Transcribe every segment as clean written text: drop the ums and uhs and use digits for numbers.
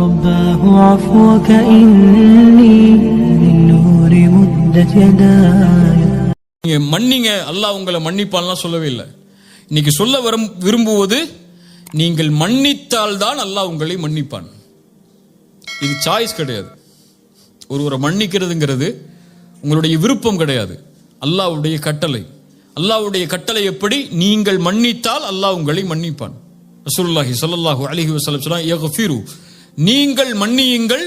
رباه عفوك إني من نور مدت يداي. மன்னிங்க, அல்லாஹ் உங்களை மன்னிப்பான்லாம் சொல்லவே இல்லை. இன்னைக்கு சொல்ல விரும்புவது, நீங்கள் மன்னித்தால் தான் அல்லாஹ் உங்களை மன்னிப்பான். இது சாய்ஸ் கிடையாது. ஒருவரை மன்னிக்கிறதுங்கிறது உங்களுடைய விருப்பம் கிடையாது, அல்லாஹ்வுடைய கட்டளை. அல்லாஹ்வுடைய கட்டளை எப்படி? நீங்கள் மன்னித்தால் அல்லாஹ் உங்களை மன்னிப்பான். ரசூலுல்லாஹி ஸல்லல்லாஹு அலைஹி வஸல்லம் சொன்னாங்க, யக்ஃபிரு, நீங்கள் மன்னியுங்கள்,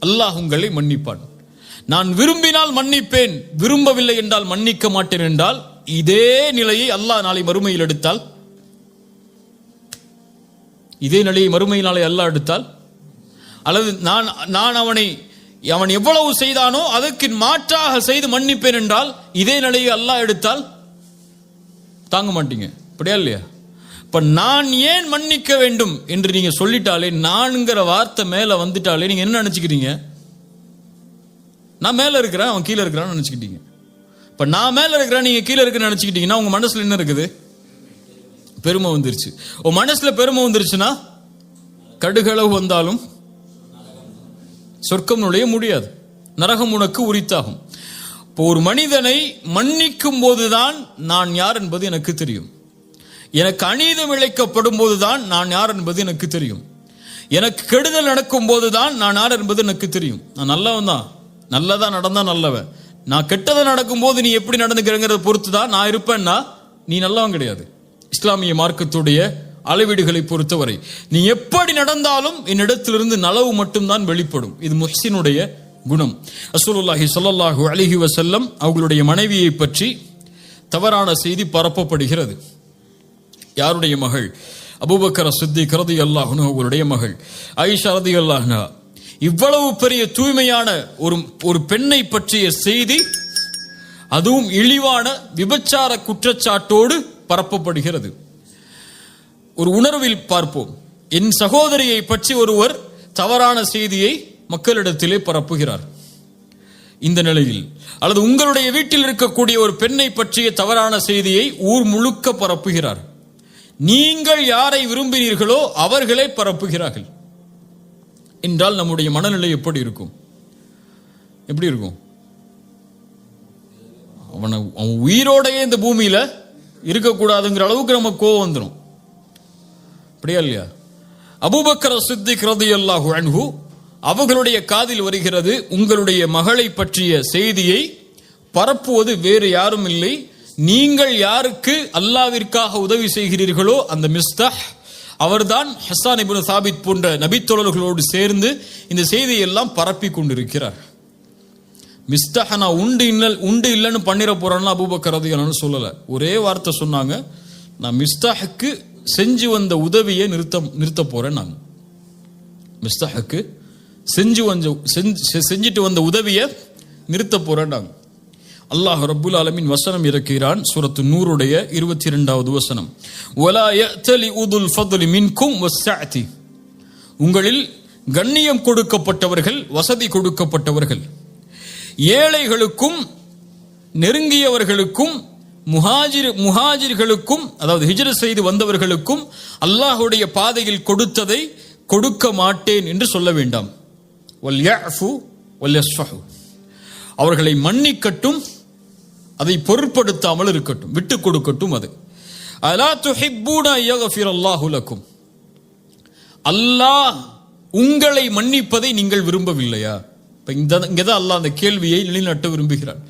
அல்லாஹ் உங்களை மன்னிப்பான். நான் விரும்பினால் மன்னிப்பேன், விரும்பவில்லை என்றால் மன்னிக்க மாட்டேன் என்றால், இதே நிலையை அல்லாஹ் நாளை மறுமையில் எடுத்தால், இதே நிலையை மறுமை நாளை அல்லாஹ் எடுத்தால், அல்லது நான் அவன் எவ்வளவு செய்தானோ அதற்கு மாற்றாக செய்து மன்னிப்பேன் என்றால், இதே நிலையை அல்லாஹ் எடுத்தால் தாங்க மாட்டீங்க. அப்படியா இல்லையா? இப்ப நான் ஏன் மன்னிக்க வேண்டும் என்று நீங்க சொல்லிட்டாலே, நான்ங்கிற வார்த்தை மேல வந்துட்டாலே நீங்க என்ன நினைச்சுக்கிறீங்க? நான் மேல இருக்கிறேன், அவன் கீழே இருக்கிறான்னு நினைச்சுக்கிட்டீங்க. இப்ப நான் மேல இருக்கிறேன், நீங்க கீழே இருக்குன்னு நினைச்சுக்கிட்டீங்கன்னா உங்க மனசுல என்ன இருக்குது? பெருமை வந்துருச்சு. உன் மனசுல பெருமை வந்துருச்சுன்னா கடுகளவு வந்தாலும் சொர்க்கம் நுழைய முடியாது, நரகம் உனக்கு உரித்தாகும். இப்போ ஒரு மனிதனை மன்னிக்கும் போதுதான் நான் யார் என்பது எனக்கு தெரியும். எனக்கு அநீதம் இழைக்கப்படும் போதுதான் நான் யார் என்பது எனக்கு தெரியும். எனக்கு கெடுதல் நடக்கும் போதுதான் நான் யார் என்பது எனக்கு தெரியும். நான் நல்லவன் தான், நல்லதா நடந்தா நல்லவன். நான் கெட்டதை நடக்கும் போது நீ எப்படி நடந்துக்கிறங்கிறத பொறுத்து தான் நான் இருப்பேன்னா நீ நல்லவன் கிடையாது. இஸ்லாமிய மார்க்கத்துடைய அளவீடுகளை பொறுத்தவரை நீ எப்படி நடந்தாலும் என்னிடத்திலிருந்து நலவு மட்டும்தான் வெளிப்படும். இது முஹ்சினுடைய குணம். ரசூலுல்லாஹி ஸல்லல்லாஹு அலைஹி வஸல்லம் அவர்களுடைய மனைவியை பற்றி தவறான செய்தி பரப்பப்படுகிறது. யாருடைய மகள்? அபூபக்கர் சித்திக் ரலியல்லாஹு அன்ஹு அவர்களுடைய மகள் ஆயிஷா ரலியல்லாஹு அன்ஹா. இவ்வளவு பெரிய தூய்மையான ஒரு பெண்ணை பற்றிய செய்தி, அதுவும் இழிவான விபச்சார குற்றச்சாட்டோடு பரப்பப்படுகிறது. ஒரு உணர்வில் பார்ப்போம். என் சகோதரியை பற்றி ஒருவர் தவறான செய்தியை மக்களிடத்திலே பரப்புகிறார். இந்த நிலையில், அல்லது உங்களுடைய வீட்டில் இருக்கக்கூடிய ஒரு பெண்ணை பற்றிய தவறான செய்தியை ஊர் முழுக்க பரப்புகிறார். நீங்கள் யாரை விரும்பினீர்களோ அவர்களே பரப்புகிறார்கள் என்றால் நம்முடைய மனநிலை எப்படி இருக்கும்? எப்படி இருக்கும்? அவன் உயிரோடையே இந்த பூமியில இருக்கக்கூடாதுங்கிற அளவுக்கு நம்ம கோவம் வந்துடும். அப்படியா இல்லையா? அபூபக்கர் சித்திக் ரலியல்லாஹு அன்ஹு அவர்களுடைய காதில் வருகிறது, உங்களுடைய மகளை பற்றிய செய்தியை பரப்புவது வேறு யாரும் இல்லை, நீங்கள் யாருக்கு அல்லாஹ்விற்காக உதவி செய்கிறீர்களோ அந்த மிஸ்தஹ் அவர்தான் ஹஸ்ஸான் இப்னு சாபித் போன்ற நபித்தோழர்களோடு சேர்ந்து இந்த செய்தியை எல்லாம் பரப்பி கொண்டிருக்கிறார். மிஸ்தஹ் நான் உண்டு இல்லைன்னு பண்ணிட போறான்னு அபூபக்கர் ரலியல்லாஹு சொல்லல. ஒரே வார்த்தை சொன்னாங்க, நான் மிஸ்தஹுக்கு செஞ்சு வந்த உதவியை நிறுத்த போறேன். நான் மிஸ்தஹுக்கு செஞ்சுட்டு வந்த உதவியை நிறுத்த போறேன். நாங்க அல்லாஹ் ரப்புல் ஆலமீன் வசனம் இறக்கிறான். சூரத்து நூருடைய 22வது வசனம், வலா யஅ்தலி உதுல் ஃபத்லி மின்கும் வஸ்ஸஅதி, உங்களில் கண்ணியம் கொடுக்கப்பட்டவர்கள், வசதி கொடுக்கப்பட்டவர்கள், ஏழைகளுக்கும் நெருங்கியவர்களுக்கும் முஹாஜிர்களுக்கும், அதாவது ஹிஜ்ரத் செய்து வந்தவர்களுக்கும் அல்லாஹ்வுடைய பாதையில் கொடுத்ததை கொடுக்க மாட்டேன் என்று சொல்ல வேண்டாம். வல் யஃபு வல் யஸ்ஃபஹு, அவர்களை மன்னிக்கட்டும், அதை பொருட்படுத்தாமல் இருக்கட்டும், விட்டு கொடுக்கட்டும். அது அலா துஹிப்பூன யக்ஃபிரல்லாஹு லக்கும், அல்லாஹ் உங்களை மன்னிப்பதை நீங்கள் விரும்பவில்லையா? இங்கதான் அல்லாஹ் அந்த கேள்வியை நிலைநாட்ட விரும்புகிறார்.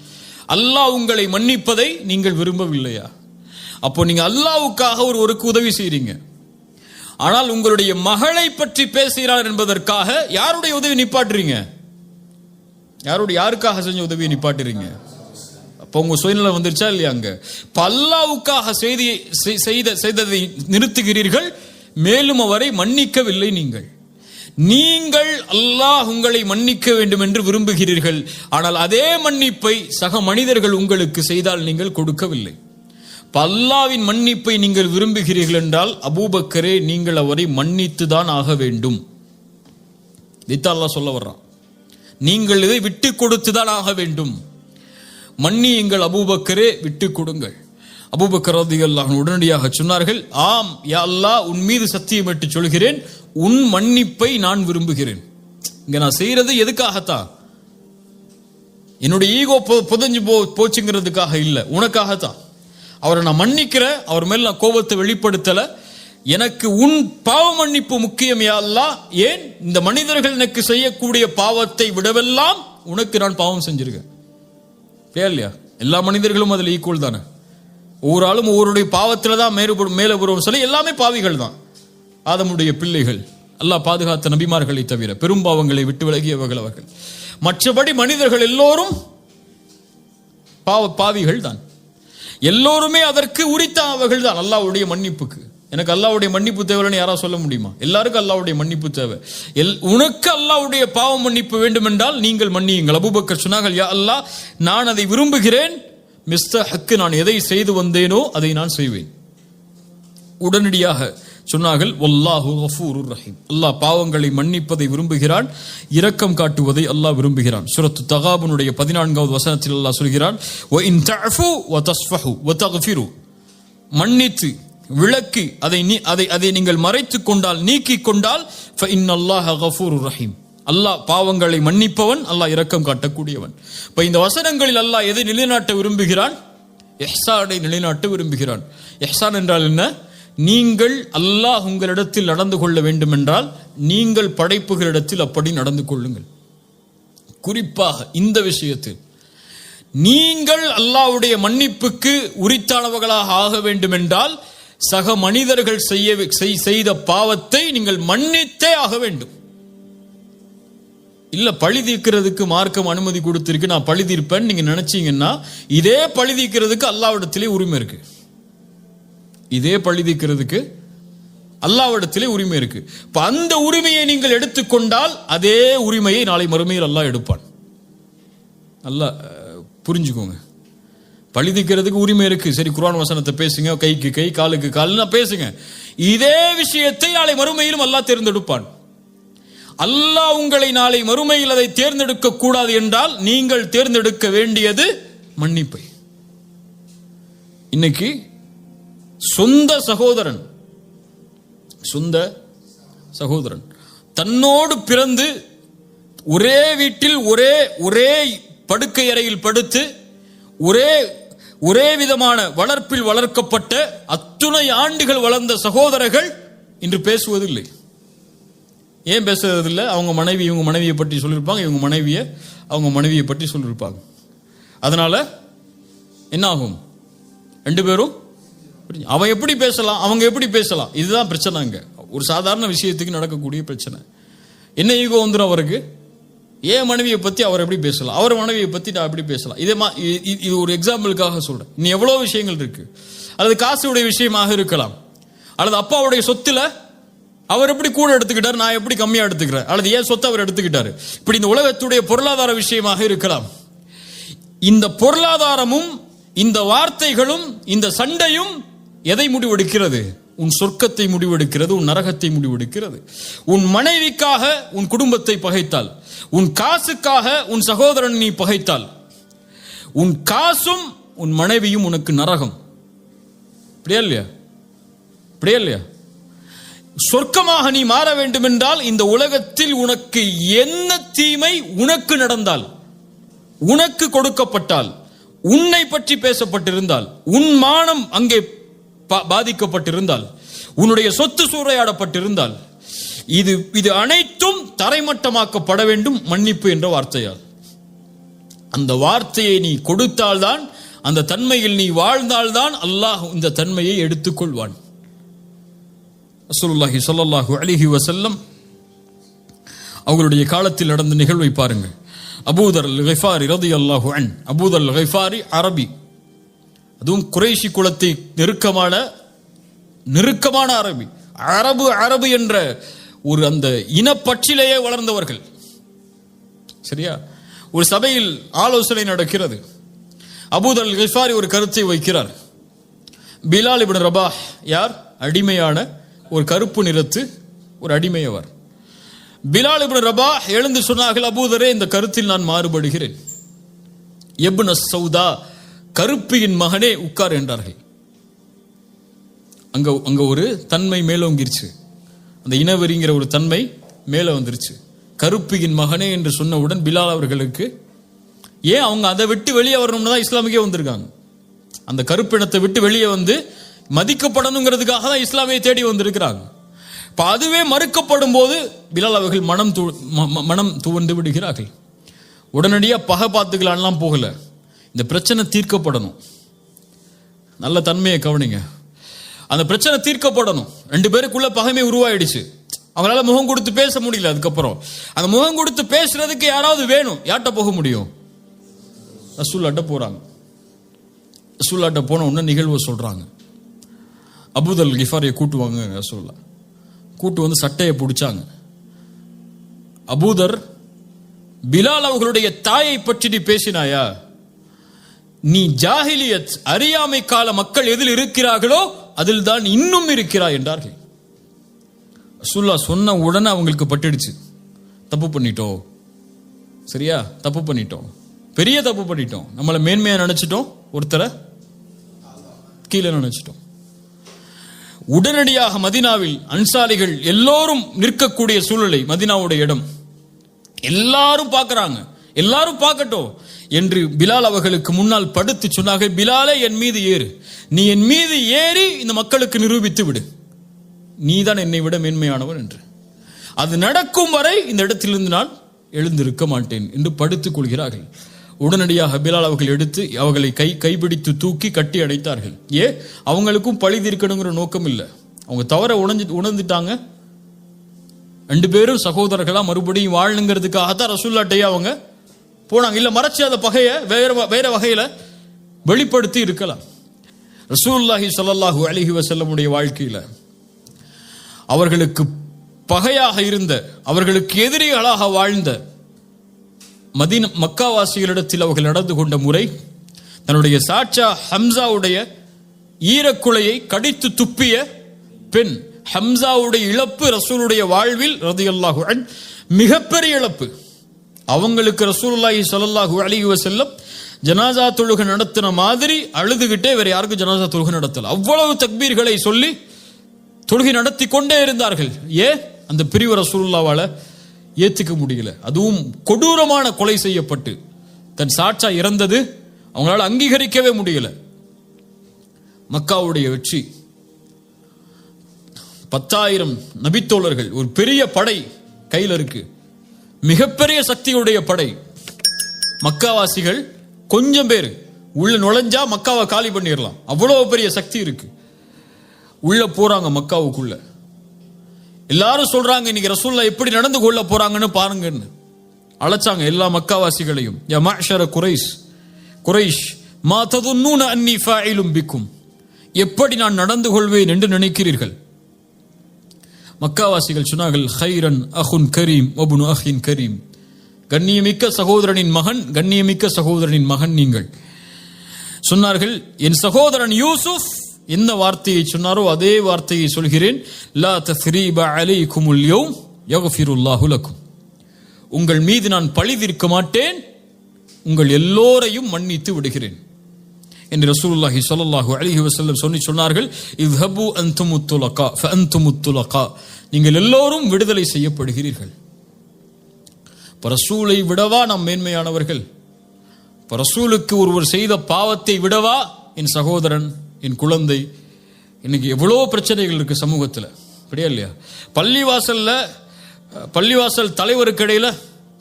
அல்லாஹ் உங்களை மன்னிப்பதை நீங்கள் விரும்பவில்லையா? அப்போ நீங்க அல்லாஹ்வுக்காக ஒருவருக்கு உதவி செய்றீங்க, ஆனால் உங்களுடைய மகளை பற்றி பேசுகிறார் என்பதற்காக யாருடைய உதவி நிப்பாட்டுறீங்க? யாருக்காக செஞ்ச உதவியை நிப்பாட்டுறீங்க? அப்ப உங்க சுயநலம் வந்துருச்சா இல்லையா? அங்க அல்லாஹ்வுக்காக செய்ததை நிறுத்துகிறீர்கள், மேலும் அவரை மன்னிக்கவில்லை. நீங்கள் அல்லாஹ் உங்களை மன்னிக்க வேண்டும் என்று விரும்புகிறீர்கள், ஆனால் அதே மன்னிப்பை சக மனிதர்கள் உங்களுக்கு செய்தால் நீங்கள் கொடுக்கவில்லை. அல்லாஹ்வின் மன்னிப்பை நீங்கள் விரும்புகிறீர்கள் என்றால் அபூபக்கரே, நீங்கள் அவரை மன்னித்துதான் ஆக வேண்டும். இதைத்தான் அல்லாஹ் சொல்ல வர்றான். நீங்கள் இதை விட்டு கொடுத்துதான் ஆக வேண்டும். மன்னியுங்கள் அபூபக்கரே, விட்டு கொடுங்கள். அபூபக்கர் ரலியல்லாஹு அன்ஹு உடனடியாக சொன்னார்கள், ஆம் யா அல்லாஹ், உன் மீது சத்தியமிட்டு சொல்கிறேன், உன் மன்னிப்பை நான் விரும்புகிறேன். இங்க நான் செய்யறது எதுக்காகத்தான்? என்னுடைய ஈகோ புதஞ்சு போச்சுங்கிறதுக்காக இல்ல, உனக்காகத்தான். அவரை நான் மன்னிக்கிறேன், அவர் மேல் நான் கோபத்தை வெளிப்படுத்தல. எனக்கு உன் பாவ மன்னிப்பு முக்கியம் யா அல்லாஹ். ஏன்? இந்த மனிதர்கள் எனக்கு செய்யக்கூடிய பாவத்தை விடவெல்லாம் உனக்கு நான் பாவம் செஞ்சிருக்கேன். இல்லையா? எல்லா மனிதர்களும் அதுல ஈக்குவல் தானே. ஒவ்வொரு ஆளும் ஒவ்வொருடைய பாவத்துல தான் மேலபுறம் சொல்லி எல்லாமே பாவிகள் தான். ஆதமுடைய பிள்ளைகள், அல்லாஹ் பாதுகாத்த நபிமார்களை தவிர பெரும் பாவங்களை விட்டு விலகியவர்கள் அவர்கள். மற்றபடி மனிதர்கள் எல்லோரும் பாவிகள் தான். எல்லோருமே அதற்கு உரித்தானவர்கள் தான் அல்லாஹ்வுடைய மன்னிப்புக்கு. எனக்கு அல்லாஹ்வுடைய மன்னிப்பு தேவைன்னு யாராவது சொல்ல முடியுமா? எல்லாருக்கும் அல்லாஹ்வுடைய மன்னிப்பு தேவை. உனக்கு அல்லாஹ்வுடைய பாவ மன்னிப்பு வேண்டும் என்றால் நீங்கள் மன்னியுங்கள். அபூபக்கர் சொன்னார்கள், யா அல்லாஹ், நான் அதை விரும்புகிறேன். மிஸ்டர் ஹக்கு, நான் எதை செய்து வந்தேனோ அதை நான் செய்வேன். உடனடியாக சொன்னார்கள், வல்லாஹு கஃபூருர் ரஹீம். அல்லாஹ் பாவங்களை மன்னிப்பதை விரும்புகிறான், இரக்கம் காட்டுவதை அல்லாஹ் விரும்புகிறான். சூரத்து தகாபுனுடைய 14வது வசனத்தில் அல்லாஹ் சொல்கிறான், வ இன் தஅஃபு வ தஸ்ஃபஹு வ தக்ஃபிரு, மன்னித்து விளக்கி அதை நீங்கள் மறைத்துக் கொண்டால், நீக்கிக் கொண்டால், ஃப இன்னல்லாஹ கஃபூருர் ரஹீம். அல்லாஹ் பாவங்களை மன்னிப்பவன், அல்லாஹ் இரக்கம் காட்டக்கூடியவன். இப்ப இந்த வசனங்களில் அல்லாஹ் எதை நிலைநாட்ட விரும்புகிறான்? இஹ்சானை நிலைநாட்ட விரும்புகிறான். இஹ்சான் என்றால் என்ன? நீங்கள் அல்லாஹ் உங்களிடத்தில் நடந்து கொள்ள வேண்டும் என்றால் நீங்கள் படைப்புகளிடத்தில் அப்படி நடந்து கொள்ளுங்கள். குறிப்பாக இந்த விஷயத்தில் நீங்கள் அல்லாஹ்வுடைய மன்னிப்புக்கு உரித்தானவர்களாக ஆக வேண்டும் என்றால் சக மனிதர்கள் செய்த பாவத்தை நீங்கள் மன்னித்தே ஆக வேண்டும். இல்ல பழி தீர்க்கிறதுக்கு மார்க்கம் அனுமதி கொடுத்திருக்கு, நான் பழி தீர்ப்பேன் நீங்க நினைச்சீங்கன்னா இதே பழி தீர்க்கிறதுக்கு அல்லாஹ்விடத்திலே உரிமை இருக்கு. இதே பழி தீர்க்கிறதுக்கு அல்லாஹ்விடத்திலே உரிமை இருக்கு. இப்ப அந்த உரிமையை நீங்கள் எடுத்துக்கொண்டால் அதே உரிமையை நாளை மறுமையில் அல்லாஹ் எடுப்பான். அல்லாஹ் புரிஞ்சுக்கோங்க. பழி தீர்க்கிறதுக்கு உரிமை இருக்கு, சரி குர்ஆன் வசனத்தை பேசுங்க, கைக்கு கை காலுக்கு கால்னா பேசுங்க. இதே விஷயத்தை நாளை மறுமையிலும் அல்லாஹ் தேர்ந்தெடுப்பான். அல்லாஹ் உங்களை நாளை மறுமையில் அதை தேர்ந்தெடுக்க கூடாது என்றால் நீங்கள் தேர்ந்தெடுக்க வேண்டியது மன்னிப்பை. இன்னைக்கு சொந்த சகோதரன் தன்னோடு பிறந்து ஒரே வீட்டில் ஒரே படுக்கை அறையில் படுத்து ஒரே விதமான வளர்ப்பில் வளர்க்கப்பட்ட அத்துணை ஆண்டுகள் வளர்ந்த சகோதரர்கள் இன்று பேசுவதில்லை. ஏன் பேசுறதில்லை? அவங்க மனைவி இவங்க மனைவியை பற்றி சொல்லியிருப்பாங்க, இவங்க அவங்க மனைவியை பற்றி சொல்லியிருப்பாங்க. அதனால என்ன ஆகும்? ரெண்டு பேரும் அவன் எப்படி பேசலாம், அவங்க எப்படி பேசலாம், இதுதான் பிரச்சனை. அங்க ஒரு சாதாரண விஷயத்துக்கு நடக்கக்கூடிய பிரச்சனை. என்ன ஈகோ வந்துடும் அவருக்கு? ஏன் மனைவியை பத்தி அவர் எப்படி பேசலாம், அவர் மனைவியை பத்தி நான் எப்படி பேசலாம். இது ஒரு எக்ஸாம்பிளுக்காக சொல்றேன். இன்னும் எவ்வளவு விஷயங்கள் இருக்கு. அல்லது காசுடைய விஷயமாக இருக்கலாம், அல்லது அப்பாவுடைய சொத்துல அவர் எப்படி கூட எடுத்துக்கிட்டார், நான் எப்படி கம்மியா எடுத்துக்கிறேன், அல்லது ஏன் சொத்தை அவர் எடுத்துக்கிட்டாரு. இப்படி இந்த உலகத்துடைய பொருளாதார விஷயமாக இருக்கலாம். இந்த பொருளாதாரமும் இந்த வார்த்தைகளும் இந்த சண்டையும் எதை முடிவெடுக்கிறது? உன் சொர்க்கத்தை முடிவெடுக்கிறது, உன் நரகத்தை முடிவெடுக்கிறது. உன் மனைவிக்காக உன் குடும்பத்தை பகைத்தால், உன் காசுக்காக உன் சகோதரன் நீ பகைத்தால், உன் காசும் உன் மனைவியும் உனக்கு நரகம். இப்படியா இல்லையா? சொர்க்கமாக நீ மாற வேண்டும் என்றால் இந்த உலகத்தில் உனக்கு என்ன தீமை உனக்கு நடந்தால், உனக்கு கொடுக்கப்பட்டால், உன்னை பற்றி பேசப்பட்டிருந்தால், உன் மானம் அங்கே பாதிக்கப்பட்டிருந்தால், உன்னுடைய சொத்து சூறையாடப்பட்டிருந்தால், இது அனைத்தும் தரைமட்டமாக்கப்பட வேண்டும் மன்னிப்பு என்ற வார்த்தையால். அந்த வார்த்தையை நீ கொடுத்தால்தான், அந்த தன்மையில் நீ வாழ்ந்தால்தான் அல்லாஹ் இந்த தன்மையை எடுத்துக்கொள்வான். ரசூலுல்லாஹி ஸல்லல்லாஹு அலைஹி வஸல்லம் அவர்களுடைய காலத்தில் நடந்த நிகழ்வை பாருங்கள். அபூதர் அல் கிஃபாரி ரலியல்லாஹு அன்ஹு. அபூதர் அல் கிஃபாரி அரபி, அதுவும் குறைஷி குலத்தை நெருக்கமான அரபி. அரபு என்ற ஒரு அந்த இனப்பற்றிலேயே வளர்ந்தவர்கள். சரியா? ஒரு சபையில் ஆலோசனை நடக்கிறது. அபூதர் அல் கிஃபாரி ஒரு கருத்தை வைக்கிறார். பிலால் இப்னு ரபாஹ் யார்? அடிமையான ஒரு கருப்பு நிறத்து ஒரு அடிமையவர். பிலால் இப்னு ரபாஹ் எழுந்து சொன்னார்கள், அபூதரே, இந்த கருத்தில் நான் மாறுபடுகிறேன். இப்னு சௌதா, கருப்பியின் மகனே, உட்கார் என்றார்கள். அங்க ஒரு தன்மை மேலோங்கிருச்சு. அந்த இனவெறிங்கிற ஒரு தன்மை மேலே வந்துருச்சு. கருப்பியின் மகனே என்று சொன்னவுடன் பிலால் அவர்களுக்கு ஏன் அவங்க அதை விட்டு வெளியே வரணும்னு தான் இஸ்லாமுக்கே வந்திருக்காங்க. அந்த கருப்பினத்தை விட்டு வெளியே வந்து மதிக்கப்படணுங்கிறதுக்காக தான் இஸ்லாமியை தேடி வந்திருக்கிறாங்க. இப்போ அதுவே மறுக்கப்படும் போது பிலால் அவர்கள் மனம் துவண்டு விடுகிறார்கள். உடனடியாக பகை பார்த்துக்கலான்லாம் போகல, இந்த பிரச்சனை தீர்க்கப்படணும். நல்ல தன்மையை கவனிங்க, அந்த பிரச்சனை தீர்க்கப்படணும். 2 பேருக்குள்ள பகைமை உருவாயிடுச்சு. அவங்களால முகம் கொடுத்து பேச முடியல. அதுக்கப்புறம் அந்த முகம் கொடுத்து பேசுறதுக்கு யாராவது வேணும். யார்கிட்ட போக முடியும்? ரசூலுல்லாஹ்ட்ட போறாங்க. ரசூலுல்லாஹ்ட்ட போன உடனே நிகழ்வு சொல்றாங்க. அபூதர் கிஃபாரியை கூட்டுவாங்க. ரசூலுல்லாஹ் கூட்டு வந்து சட்டையை பிடிச்சாங்க. அபூதர், பிலால் அவர்களுடைய தாயை பற்றி நீ பேசினாயா? நீ ஜாஹிலியத் அறியாமை கால மக்கள் எதில் இருக்கிறார்களோ அதில் தான் இன்னும் இருக்கிறாய் என்றார்கள். ரசூலுல்லாஹ் சொன்ன உடனே அவங்களுக்கு பட்டுடுச்சு. தப்பு பண்ணிட்டோம், சரியா? தப்பு பண்ணிட்டோம், பெரிய தப்பு பண்ணிட்டோம். நம்மளை மேன்மையா நினைச்சிட்டோம், ஒருத்தரை கீழே நினைச்சிட்டோம். உடனடியாக மதீனாவில் அன்சாரிகள் எல்லோரும் நிற்கக்கூடிய சூழ்நிலை. மதீனாவுடைய இடம் எல்லாரும் பார்க்கறாங்க. எல்லாரும் பார்க்கட்டும் என்று பிலால் அவர்களுக்கு முன்னால் படுத்து சொன்னார்கள், பிலாலே என் மீது ஏறு, நீ என் மீது ஏறி இந்த மக்களுக்கு நிரூபித்து விடு, நீதான் என்னை விட மேன்மையானவன் என்று. அது நடக்கும் வரை இந்த இடத்திலிருந்து நான் எழுந்திருக்க மாட்டேன் என்று படுத்துக் கொள்கிறார்கள். உடனடியாக பிலால் அவர்கள் எடுத்து அவர்களை கைப்பிடித்து தூக்கி கட்டி அடைத்தார்கள். அவங்களுக்கும் பழி தீர்க்கணுங்கிற நோக்கம் இல்லை. அவங்க தவற உணர்ந்துட்டாங்க. 2 பேரும் சகோதரர்களா மறுபடியும் வாழணுங்கிறதுக்காகத்தான் ரசூலுல்லாஹ்ட்டே அவங்க போனாங்க. இல்ல மறைச்சு அந்த பகையை வேற வகையில வெளிப்படுத்தி இருக்கலாம். ரசூலுல்லாஹி ஸல்லல்லாஹு அலைஹி வஸல்லமுடைய வாழ்க்கையில அவர்களுக்கு பகையாக இருந்த, அவர்களுக்கு எதிரிகளாக வாழ்ந்த மக்காவாசிகளிடத்தில் அவர்கள் நடந்து கொண்ட முறை, தன்னுடைய சாட்சா ஹம்சாவுடைய ஈரக்குலையை கடித்து துப்பிய பெண். ஹம்சாவுடைய இழப்பு ரசூலுடைய வாழ்வில் ரலியல்லாஹு அன்ஹு மிகப்பெரிய இழப்பு. அவங்களுக்கு ரசூலுல்லாஹி ஸல்லல்லாஹு அலைஹி வஸல்லம் ஜனாசா தொழுகை நடத்தின மாதிரி அழுதுகிட்டே வேற யாருக்கும் ஜனாசா தொழுகை நடத்தல. அவ்வளவு தக்பீர்களை சொல்லி தொழுகை நடத்தி கொண்டே இருந்தார்கள். அந்த பிரிவு ரசூலுல்லாஹ்வால ஏத்துக்க முடியல. அதுவும் கொடூரமான கொலை செய்யப்பட்டு தன் சாட்சா இறந்தது அவங்களால அங்கீகரிக்கவே முடியல. மக்காவுடைய வெற்றி, 10,000 நபித்தோழர்கள், ஒரு பெரிய படை கையில் இருக்கு, மிகப்பெரிய சக்தியுடைய படை. மக்காவாசிகள் கொஞ்சம் பேர் உள்ள நுழைஞ்சா மக்காவை காலி பண்ணிடலாம், அவ்வளவு பெரிய சக்தி இருக்கு. உள்ள போறாங்க மக்காவுக்குள்ள. எல்லாரும் சொல்றாங்க, இன்னைக்கு ரசூலுல்லாஹ் எப்படி நடந்து கொள்ள போறாங்கன்னு பாருங்கன்னு அழைச்சாங்க எல்லா மக்காவாசிகளையும். யா மஅஷர குரைஷ் மா ததுன்னூன அன்னி ஃபாயிலும் பிக்கும், எப்படி நான் நடந்து கொள்வேன் என்று நினைக்கிறீர்கள்? மக்காவாசிகள் சொன்னார்கள், ஹைரன் அஹுன் கரீம் வப்னு அஹின் கரீம், கண்ணியமிக்க சகோதரனின் மகன், கண்ணியமிக்க சகோதரனின் மகன் நீங்கள். சொன்னார்கள், என் சகோதரன் யூசுப் என்ன வார்த்தையை சொன்னாரோ அதே வார்த்தையை சொல்கிறேன். லா தஸ்ரீப அலைக்குமுல் யௌம் யக்ஃபிருல்லாஹு லக்கும், உங்கள் மீது நான் பழி தீர்க்க மாட்டேன், உங்கள் எல்லோரையும் மன்னித்து விடுகிறேன் என்று ரசூலுல்லாஹி ஸல்லல்லாஹு அலைஹி வஸல்லம் சொன்னார்கள். இத்ஹபு அன்துமுத் துலகா ஃபஅன்துமுத் துலகா, நீங்கள் எல்லோரும் விடுதலை செய்யப்படுகிறீர்கள். ரசூலை விடவா நாம் மேன்மையானவர்கள்? ரசூலுக்கு ஒருவர் செய்த பாவத்தை விடவா என் சகோதரன், என் குழந்தை? இன்னைக்கு எவ்வளோ பிரச்சனைகள் இருக்கு சமூகத்தில், அப்படியா இல்லையா? பள்ளிவாசல் தலைவருக்கு இடையில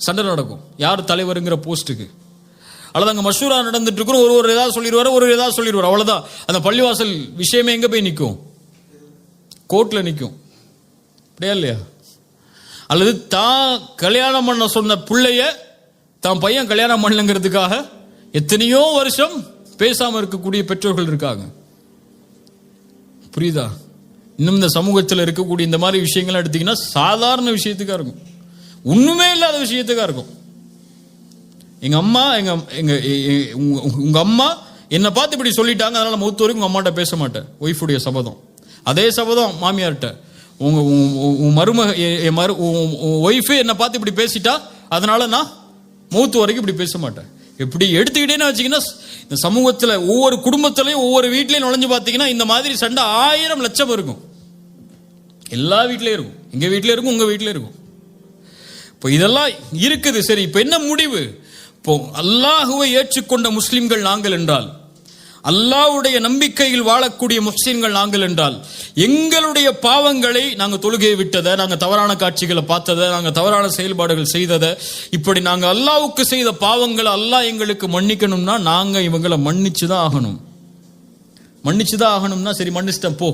சண்டை நடக்கும், யார் தலைவருங்கிற போஸ்ட்டுக்கு. அல்லது அங்கே மஷூரா நடந்துட்டு இருக்கிறோம், ஒரு ஏதாவது சொல்லிடுவார், ஒரு ஏதாவது சொல்லிடுவார், அவ்வளோதான். அந்த பள்ளிவாசல் விஷயமே எங்கே போய் நிற்கும்? கோர்ட்டில் நிற்கும், அப்படியா இல்லையா? அல்லது தான் கல்யாணம் பண்ண சொன்ன பிள்ளைய தான் பையன் கல்யாணம் பண்ணலங்கிறதுக்காக எத்தனையோ வருஷம் பேசாம இருக்கக்கூடிய பெற்றோர்கள் இருக்காங்க. புரியுதா? இன்னும் இந்த சமூகத்தில் இருக்கக்கூடிய இந்த மாதிரி விஷயங்கள்லாம் எடுத்தீங்கன்னா சாதாரண விஷயத்துக்கா இருக்கும், ஒண்ணுமே இல்லாத விஷயத்துக்கா இருக்கும். எங்க அம்மா உங்க அம்மா என்னை பார்த்து இப்படி சொல்லிட்டாங்க, அதனால மௌத்து வரைக்கும் உங்க அம்மாட்ட பேச மாட்டேன். ஒய்ஃபுடைய சபதம். அதே சபதம் மாமியார்கிட்ட, ஒய்ஃபு என்னை பார்த்து இப்படி பேசிட்டா அதனால நான் மௌத்து வரைக்கும் இப்படி பேச மாட்டேன். எப்படி எடுத்துக்கிட்டேன்னு வச்சீங்கன்னா, இந்த சமூகத்தில் ஒவ்வொரு குடும்பத்திலையும் ஒவ்வொரு வீட்லையும் நுழைஞ்சு பார்த்தீங்கன்னா இந்த மாதிரி சண்டை 1000 லட்சம் இருக்கும். எல்லா வீட்லையும் இருக்கும். எங்க வீட்டில் இருக்கும், உங்க வீட்டில் இருக்கும். இப்போ இதெல்லாம் இருக்குது. சரி, இப்போ என்ன முடிவு? இப்போ அல்லாஹுவை ஏற்றுக்கொண்ட முஸ்லிம்கள் நாங்கள் என்றால், அல்லாஹ்வுடைய நம்பிக்கையில் வாழக்கூடிய முஸ்லிம்கள் நாங்கள் என்றால், எங்களுடைய பாவங்களை, நாங்கள் தொழுகையை விட்டதை, நாங்கள் தவறான காட்சிகளை பார்த்ததை, நாங்கள் தவறான செயல்பாடுகள் செய்ததை, இப்படி நாங்கள் அல்லாஹ்வுக்கு செய்த பாவங்களை அல்லாஹ் எங்களுக்கு மன்னிக்கணும்னா நாங்கள் இவங்களை மன்னிச்சுதான் ஆகணும். மன்னிச்சுதான் ஆகணும்னா சரி மன்னிச்சிட்டேன் போ,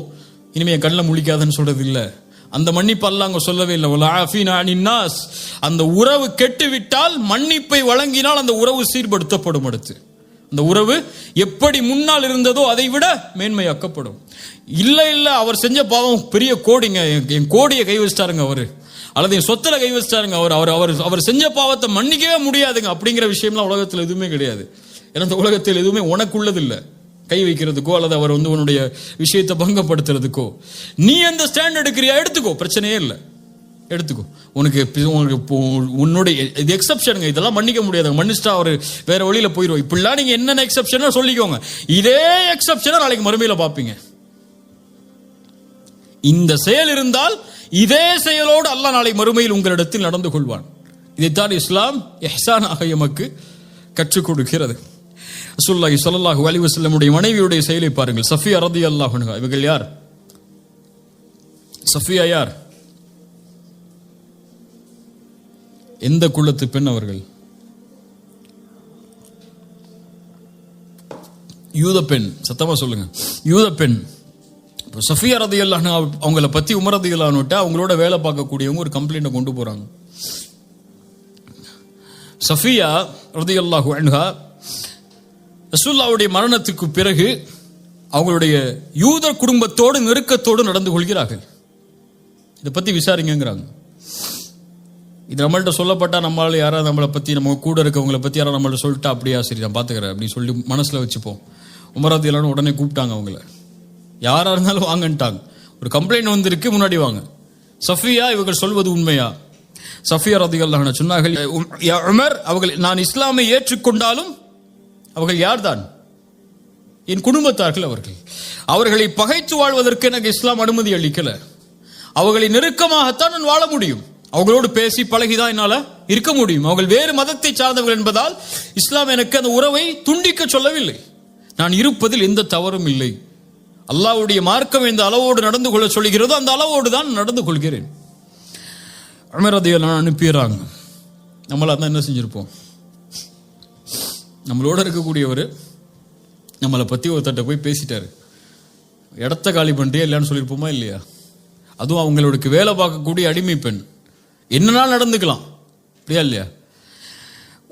இனிமே என் கண்ணில் முழிக்காதுன்னு சொல்றது இல்லை. அந்த மன்னிப்பு அல்லாஹ் அங்க சொல்லவே இல்லை. அந்த உறவு கெட்டுவிட்டால், மன்னிப்பை வழங்கினால் அந்த உறவு சீர்படுத்தப்படும். அடுத்து அந்த உறவு எப்படி முன்னால் இருந்ததோ அதை விட மேன்மையாக்கப்படும். இல்ல இல்ல அவர் செஞ்ச பாவம் பெரிய கோடிங்க, என் கோடியை கை வச்சிட்டாருங்க அவரு, அல்லது என் சொத்துல கை வச்சிட்டாருங்க அவர், அவர் அவர் அவர் செஞ்ச பாவத்தை மன்னிக்கவே முடியாதுங்க அப்படிங்கிற விஷயம்லாம் உலகத்தில் எதுவுமே கிடையாது. ஏன்னா இந்த உலகத்தில் எதுவுமே உனக்குள்ளது இல்லை கை வைக்கிறதுக்கோ அல்லது அவர் உன்னுடைய விஷயத்தை பங்கப்படுத்துறதுக்கோ. நீ அந்த ஸ்டாண்ட் எடுக்கிறியா, எடுத்துக்கோ, பிரச்சனையே இல்லை, எடுத்துக்கோ. உனக்கு உன்னுடைய இது எக்ஸப்ஷனுங்க, இதெல்லாம் மன்னிக்க முடியாது, மன்னிச்சிட்டா அவர் வேற வழியில போயிடுவோம். இப்படிலாம் நீங்க என்னென்ன எக்ஸப்ஷனா சொல்லிக்கோங்க. இதே எக்ஸப்ஷனா நாளைக்கு மறுமையில பாப்பீங்க. இந்த செயல் இருந்தால் இதே செயலோடு அல்லாஹ் நாளை மறுமையில் உங்களிடத்தில் நடந்து கொள்வான். இதைத்தான் இஸ்லாம் இஹ்சானாக எமக்கு கற்றுக் கொடுக்கிறது. ரசூலுல்லாஹி ஸல்லல்லாஹு அலைஹி வஸல்லமுடைய மனைவியுடைய செயலை பாருங்கள். சஃபியா ரலியல்லாஹு அன்ஹா, இவர்கள் யார்? சஃபியா யார்? எந்த குலத்து பெண் அவர்கள்? யூத பெண். சத்தமா சொல்லுங்க, யூத பெண். சஃபியா ரலியல்லாஹு அன்ஹா அவங்கள பத்தி உமர் ரலியல்லாஹு அன்ஹு அவங்களோட வேலை பார்க்கக்கூடியவங்க ஒரு கம்ப்ளைண்ட்டை கொண்டு போறாங்க. சஃபியா ரலியல்லாஹு அன்ஹா ரசூலுல்லாஹ்வுடைய மரணத்துக்கு பிறகு அவங்களுடைய யூத குடும்பத்தோடு நெருக்கத்தோடு நடந்து கொள்கிறார்கள். இதை பத்தி விசாரிங்கிறாங்க. இது நம்மள்ட்ட சொல்லப்பட்டா நம்மளால யாராவது நம்மளை பத்தி, நம்ம கூட இருக்கவங்களை பத்தி யாராவது நம்மள்ட்ட சொல்லிட்டா, அப்படியா சரி நான் பாத்துக்கிறேன் அப்படின்னு சொல்லி மனசுல வச்சுப்போம். உமர் ரலியல்லாஹு அன்ஹு உடனே கூப்பிட்டாங்க அவங்கள. யாரா இருந்தாலும் வாங்கன்ட்டாங்க. ஒரு கம்ப்ளைண்ட் வந்திருக்கு, முன்னாடி வாங்க. சஃபியா, இவர்கள் சொல்வது உண்மையா? சஃபியா ரலியல்லாஹு அன்ஹா சொன்னார்கள், யா உமர், அவர்கள் நான் இஸ்லாமை ஏற்றுக்கொண்டாலும் அவர்கள் யார்தான்? என் குடும்பத்தார்கள். அவர்களை பகைத்து வாழ்வதற்கு எனக்கு இஸ்லாம் அனுமதி அளிக்கல. அவர்களை நெருக்கமாகத்தான் நான் வாழ முடியும், அவங்களோடு பேசி பழகிதான் என்னால இருக்க முடியும். அவர்கள் வேறு மதத்தை சார்ந்தவர்கள் என்பதால் இஸ்லாம் எனக்கு அந்த உறவை துண்டிக்க சொல்லவில்லை. நான் இருப்பதில் எந்த தவறும் இல்லை. அல்லாஹ்வுடைய மார்க்கம் எந்த அளவோடு நடந்து கொள்ள சொல்கிறதோ அந்த அளவோடு தான் நடந்து கொள்கிறேன். உமர் ரலியல்லாஹு அன்ஹு அனுப்பிடுறாங்க. நம்மளா தான் என்ன செஞ்சிருப்போம்? நம்மளோட இருக்கக்கூடியவர் நம்மளை பத்தி ஒருத்தட்ட போய் பேசிட்டாரு, இடத்த காலி பண்ணிட்டே இல்லைன்னு சொல்லியிருப்போமா இல்லையா? அதுவும் அவங்களுக்கு வேலை பார்க்கக்கூடிய அடிமை பெண், என்னன்னாலும் நடந்துக்கலாம், அப்படியா இல்லையா?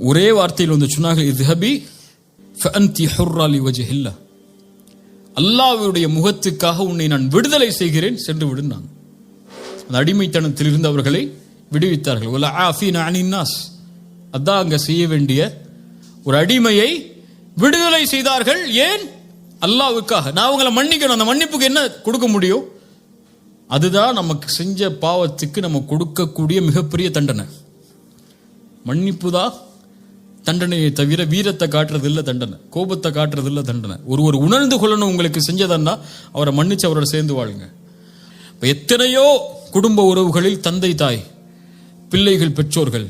ஒரே வார்த்தையில் வந்து சொன்னாங்க, இத்ஹபி ஃபஅன்தி ஹுர்ரா லிவஜ்ஹில்லாஹ், அல்லாஹ்வுடைய முகத்துக்காக உன்னை நான் விடுதலை செய்கிறேன், சென்று விடுனாங்க. அந்த அடிமைத்தனத்தில் இருந்து அவர்களை விடுவித்தார்கள். வலா ஆஃபீனா அனின் நாஸ், அதான் அங்க செய்ய வேண்டிய ஒரு அடிமையை விடுதலை செய்தார்கள். ஏன்? அல்லாஹ்வுக்காக. நான் அவங்களை மன்னிக்கணும். அந்த மன்னிப்புக்கு என்ன கொடுக்க முடியும்? அதுதான் நமக்கு செஞ்ச பாவத்துக்கு நம்ம கொடுக்கக்கூடிய மிகப்பெரிய தண்டனை. மன்னிப்பு தான் தண்டனையை தவிர வீரத்தை காட்டுறது இல்லை தண்டனை, கோபத்தை காட்டுறது இல்லை தண்டனை. ஒரு உணர்ந்து கொள்ளணும், உங்களுக்கு செஞ்சதன்னா அவரை மன்னிச்சு அவரோட சேர்ந்து வாழுங்க. இப்ப எத்தனையோ குடும்ப உறவுகளில் தந்தை தாய், பிள்ளைகள் பெற்றோர்கள்,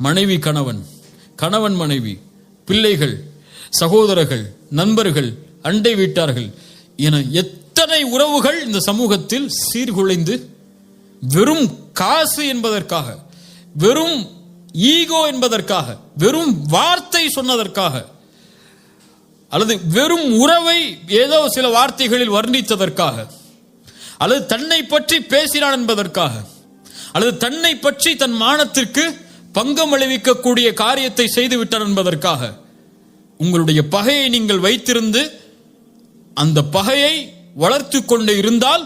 மனைவி கணவன், கணவன் மனைவி, பிள்ளைகள், சகோதரர்கள், நண்பர்கள், அண்டை வீட்டார்கள் என எத்தனை உறவுகள் இந்த சமூகத்தில் சீர்குலைந்து வெறும் காசு என்பதற்காக, வெறும் ஈகோ என்பதற்காக, வெறும் வார்த்தை சொன்னதற்காக, அல்லது வெறும் உறவை ஏதோ சில வார்த்தைகளில் வர்ணித்ததற்காக, அல்லது தன்னை பற்றி பேசினான் என்பதற்காக, அல்லது தன்னை பற்றி தன் மானத்திற்கு பங்கம் விளைவிக்கக்கூடிய காரியத்தை செய்து விட்டார் என்பதற்காக உங்களுடைய பகையை நீங்கள் வைத்திருந்து அந்த பகையை வளர்த்து கொண்டு இருந்தால்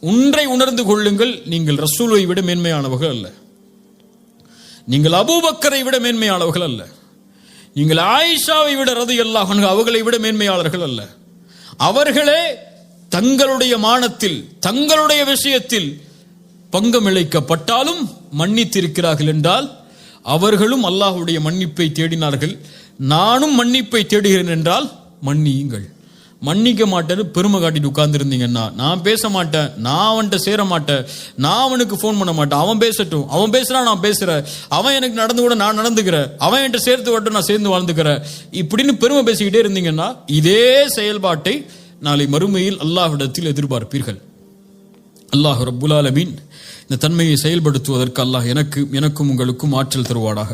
ஒன்றை உணர்ந்து கொள்ளுங்கள், நீங்கள் ரசூலை விட மேன்மையானவர்கள் அல்ல, நீங்கள் அபூபக்கரை விட மேன்மையானவர்கள் அல்ல, நீங்கள் ஆயிஷாவை விட ரலியல்லாஹு அன்ஹா அவர்களை விட மேன்மையாளர்கள் அல்ல. அவர்களே தங்களுடைய மானத்தில், தங்களுடைய விஷயத்தில் பங்கம் இழைக்கப்பட்டாலும் மன்னித்திருக்கிறார்கள் என்றால் அவர்களும் அல்லாஹ்வுடைய மன்னிப்பை தேடினார்கள். நானும் மன்னிப்பை தேடுகிறேன் என்றால் மன்னியுங்கள். மன்னிக்க மாட்டேன்னு பெருமை காட்டிட்டு உட்கார்ந்துருந்தீங்கன்னா, நான் பேச மாட்டேன், நான் அவன்கிட்ட சேர மாட்டேன், நான் அவனுக்கு ஃபோன் பண்ண மாட்டேன், அவன் பேசட்டும், அவன் பேசுறான் நான் பேசுறேன், அவன் எனக்கு நடந்து கூட நான் நடந்துக்கிறேன், அவன் என்கிட்ட சேர்த்து விட்டு நான் சேர்ந்து வாழ்ந்துக்கிறேன், இப்படின்னு பெருமை பேசிக்கிட்டே இருந்தீங்கன்னா இதே செயல்பாட்டை நாளை மறுமையில் அல்லாஹ்விடத்தில் எதிர்பார்ப்பீர்கள். அல்லாஹ் ரப்புல் ஆலமீன் இந்த தன்மையை செயல்படுத்துவதற்கு அல்லாஹ் எனக்கும் உங்களுக்கும் ஆற்றல் தருவானாக.